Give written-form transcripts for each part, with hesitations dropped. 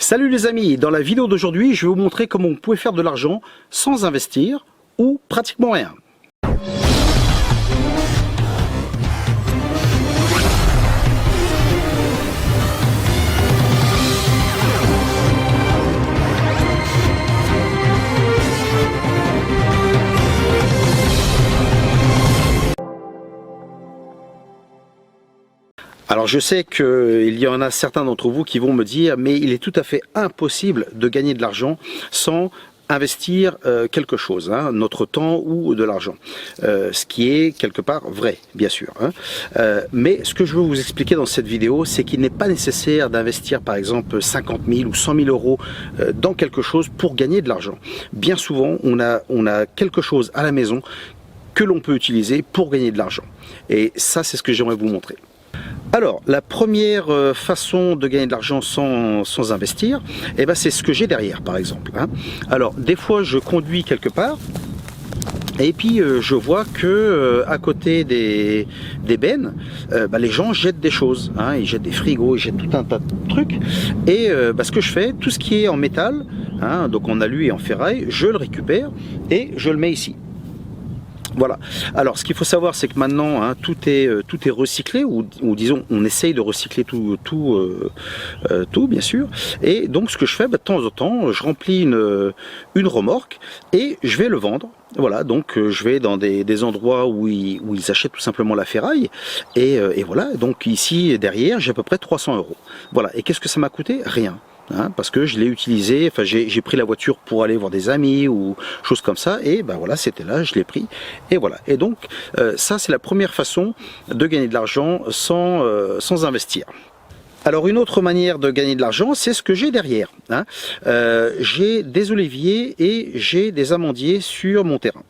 Salut les amis, dans la vidéo d'aujourd'hui, je vais vous montrer comment vous pouvez faire de l'argent sans investir ou pratiquement rien. Alors je sais qu'il y en a certains d'entre vous qui vont me dire mais il est tout à fait impossible de gagner de l'argent sans investir quelque chose, hein, notre temps ou de l'argent, ce qui est quelque part vrai bien sûr, hein. Mais ce que je veux vous expliquer dans cette vidéo, c'est qu'il n'est pas nécessaire d'investir par exemple 50 000 ou 100 000 euros dans quelque chose pour gagner de l'argent. Bien souvent on a quelque chose à la maison que l'on peut utiliser pour gagner de l'argent, et ça c'est ce que j'aimerais vous montrer. Alors, la première façon de gagner de l'argent sans investir, eh ben, c'est ce que j'ai derrière, par exemple, hein. Alors, des fois, je conduis quelque part, et puis je vois que à côté des bennes, les gens jettent des choses, hein. Ils jettent des frigos, ils jettent tout un tas de trucs. Et ce que je fais, tout ce qui est en métal, hein, donc en alu et en ferraille, je le récupère et je le mets ici. Voilà. Alors, ce qu'il faut savoir, c'est que maintenant, hein, tout est recyclé, ou disons, on essaye de recycler tout, bien sûr. Et donc, ce que je fais, de temps en temps, je remplis une remorque et je vais le vendre. Voilà, donc je vais dans des endroits où ils achètent tout simplement la ferraille. Et voilà, donc ici, derrière, j'ai à peu près 300 euros. Voilà. Et qu'est-ce que ça m'a coûté? Rien. Hein, parce que je l'ai utilisé, enfin j'ai pris la voiture pour aller voir des amis ou choses comme ça, et ben voilà, c'était là, je l'ai pris, et voilà. Et donc ça c'est la première façon de gagner de l'argent sans investir. Alors une autre manière de gagner de l'argent, c'est ce que j'ai derrière, hein. J'ai des oliviers et j'ai des amandiers sur mon terrain.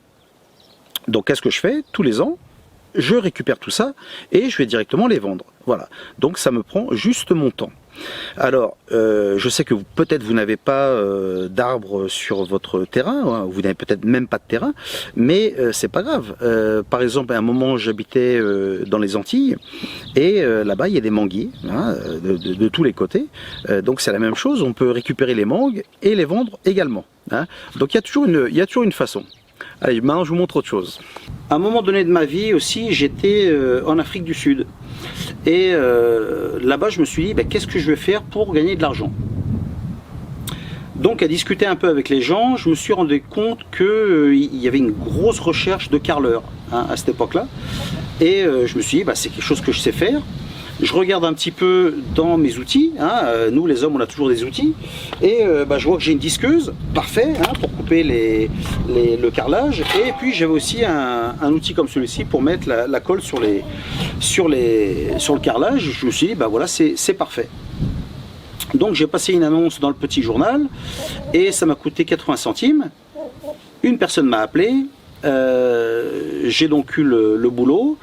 Donc qu'est-ce que je fais? Tous les ans, je récupère tout ça et je vais directement les vendre. Voilà, donc ça me prend juste mon temps. Alors, je sais que peut-être vous n'avez pas d'arbres sur votre terrain, hein, vous n'avez peut-être même pas de terrain, mais c'est pas grave. Par exemple, à un moment, j'habitais dans les Antilles, et là-bas, il y a des manguiers, hein, de tous les côtés. Donc c'est la même chose, on peut récupérer les mangues et les vendre également, hein. Donc il y a toujours une façon. Allez, maintenant je vous montre autre chose. À un moment donné de ma vie aussi, j'étais en Afrique du Sud. Et là-bas, je me suis dit, qu'est-ce que je vais faire pour gagner de l'argent? Donc, à discuter un peu avec les gens, je me suis rendu compte qu'il y avait une grosse recherche de carreleurs, hein, à cette époque-là. Et je me suis dit, c'est quelque chose que je sais faire. Je regarde un petit peu dans mes outils, hein, nous les hommes on a toujours des outils, et je vois que j'ai une disqueuse, parfait, hein, pour couper le carrelage, et puis j'avais aussi un outil comme celui-ci pour mettre la colle sur le carrelage. Je me suis dit, voilà, c'est parfait. Donc j'ai passé une annonce dans le petit journal, et ça m'a coûté 80 centimes, une personne m'a appelé, j'ai donc eu le boulot,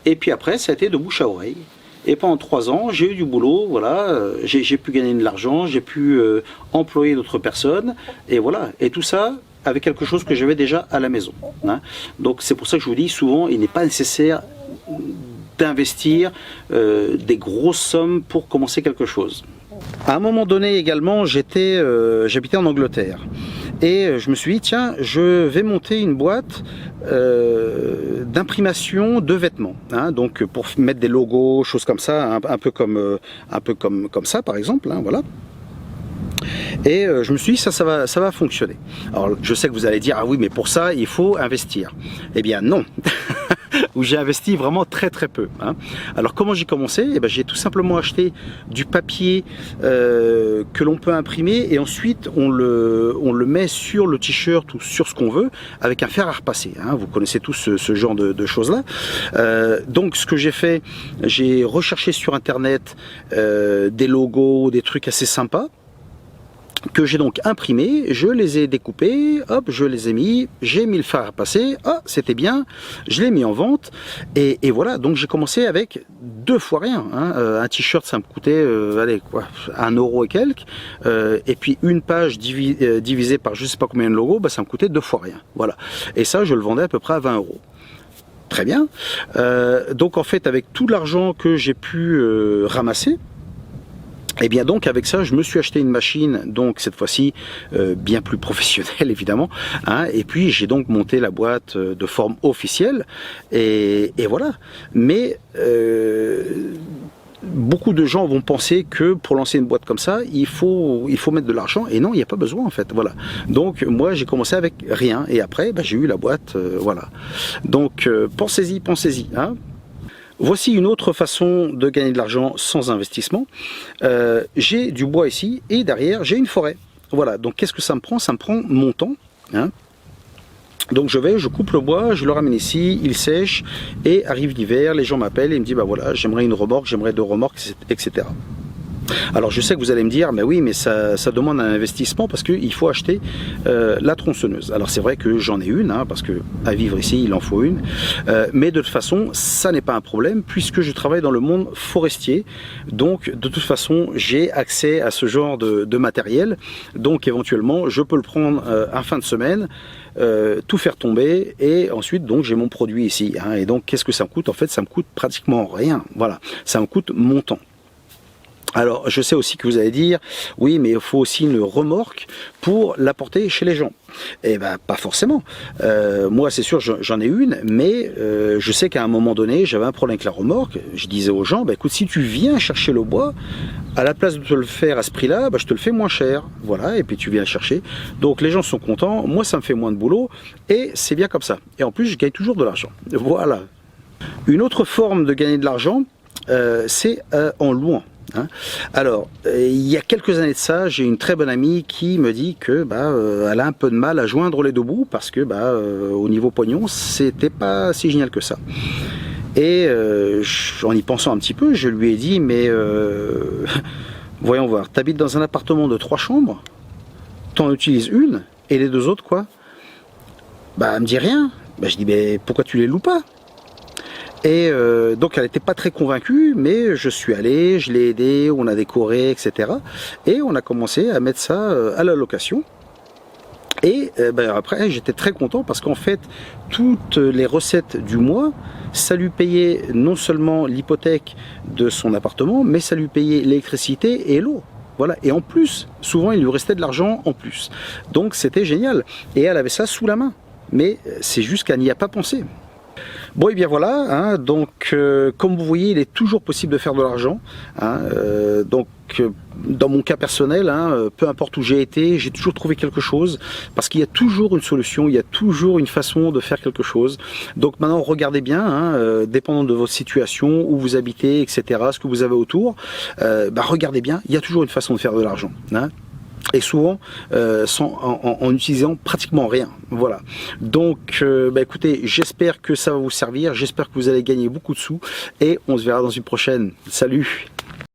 et puis après ça a été de bouche à oreille. Et pendant 3 ans, j'ai eu du boulot, voilà, j'ai pu gagner de l'argent, j'ai pu employer d'autres personnes, et voilà. Et tout ça avec quelque chose que j'avais déjà à la maison, hein. Donc c'est pour ça que je vous dis, souvent, il n'est pas nécessaire d'investir des grosses sommes pour commencer quelque chose. À un moment donné également, j'habitais en Angleterre. Et je me suis dit, tiens, je vais monter une boîte d'imprimation de vêtements, hein, donc pour mettre des logos, choses comme ça, un peu comme ça par exemple, hein, voilà. Et je me suis dit, ça va fonctionner. Alors je sais que vous allez dire, ah oui, mais pour ça il faut investir. Eh bien non. Où j'ai investi vraiment très peu, hein. Alors comment j'ai commencé? J'ai tout simplement acheté du papier que l'on peut imprimer, et ensuite on le met sur le t-shirt ou sur ce qu'on veut avec un fer à repasser, hein. Vous connaissez tous ce genre de choses là. Donc ce que j'ai fait, j'ai recherché sur internet des logos, des trucs assez sympas, que j'ai donc imprimé, je les ai découpés, hop, je les ai mis, j'ai mis le fer à passer, ah, c'était bien, je l'ai mis en vente, et voilà, donc j'ai commencé avec 2 fois rien, hein. Un t-shirt ça me coûtait, allez, quoi, 1 euro et quelques, et puis une page divisée par je sais pas combien de logos, ça me coûtait 2 fois rien, voilà, et ça je le vendais à peu près à 20 euros. Très bien, donc en fait avec tout l'argent que j'ai pu ramasser, Et bien donc avec ça, je me suis acheté une machine, donc cette fois-ci bien plus professionnelle évidemment, hein, et puis j'ai donc monté la boîte de forme officielle, et voilà. Mais beaucoup de gens vont penser que pour lancer une boîte comme ça, il faut mettre de l'argent, et non, il n'y a pas besoin en fait, voilà. Donc moi j'ai commencé avec rien, et après j'ai eu la boîte, voilà. Donc pensez-y, hein. Voici une autre façon de gagner de l'argent sans investissement. J'ai du bois ici et derrière j'ai une forêt. Voilà, donc qu'est-ce que ça me prend? Ça me prend mon temps, hein. Donc je coupe le bois, je le ramène ici, il sèche, et arrive l'hiver, les gens m'appellent et me disent bah voilà, j'aimerais une remorque, j'aimerais 2 remorques, etc. Alors je sais que vous allez me dire, mais oui, mais ça demande un investissement parce qu'il faut acheter la tronçonneuse. Alors c'est vrai que j'en ai une, hein, parce que à vivre ici, il en faut une. Mais de toute façon, ça n'est pas un problème puisque je travaille dans le monde forestier. Donc de toute façon, j'ai accès à ce genre de matériel. Donc éventuellement, je peux le prendre en fin de semaine, tout faire tomber, et ensuite donc j'ai mon produit ici, hein. Et donc qu'est-ce que ça me coûte? En fait, ça me coûte pratiquement rien. Voilà, ça me coûte mon temps. Alors, je sais aussi que vous allez dire, oui, mais il faut aussi une remorque pour l'apporter chez les gens. Eh ben, pas forcément. Moi, c'est sûr, j'en ai une, mais je sais qu'à un moment donné, j'avais un problème avec la remorque. Je disais aux gens, bah, écoute, si tu viens chercher le bois, à la place de te le faire à ce prix-là, bah, je te le fais moins cher. Voilà, et puis tu viens le chercher. Donc, les gens sont contents, moi, ça me fait moins de boulot, et c'est bien comme ça. Et en plus, je gagne toujours de l'argent. Voilà. Une autre forme de gagner de l'argent, c'est en louant. Hein. Alors, il y a quelques années de ça, j'ai une très bonne amie qui me dit que elle a un peu de mal à joindre les deux bouts parce que au niveau pognon, c'était pas si génial que ça. Et en y pensant un petit peu, je lui ai dit mais voyons voir, t'habites dans un appartement de 3 chambres, t'en utilises une et les 2 autres quoi? Elle me dit rien. Je dis mais pourquoi tu les loues pas? Et donc elle n'était pas très convaincue, mais je suis allé, je l'ai aidé, on a décoré, etc. Et on a commencé à mettre ça à la location. Et après j'étais très content parce qu'en fait toutes les recettes du mois, ça lui payait non seulement l'hypothèque de son appartement, mais ça lui payait l'électricité et l'eau. Voilà, et en plus, souvent il lui restait de l'argent en plus. Donc c'était génial. Et elle avait ça sous la main. Mais c'est juste qu'elle n'y a pas pensé. Bon et bien voilà, hein, donc comme vous voyez, il est toujours possible de faire de l'argent, hein, dans mon cas personnel, hein, peu importe où j'ai été, j'ai toujours trouvé quelque chose, parce qu'il y a toujours une solution, il y a toujours une façon de faire quelque chose. Donc maintenant regardez bien, hein, dépendant de votre situation, où vous habitez, etc., ce que vous avez autour, regardez bien, il y a toujours une façon de faire de l'argent, hein. Et souvent en utilisant pratiquement rien. Voilà. Donc écoutez, j'espère que ça va vous servir, j'espère que vous allez gagner beaucoup de sous, et on se verra dans une prochaine. Salut!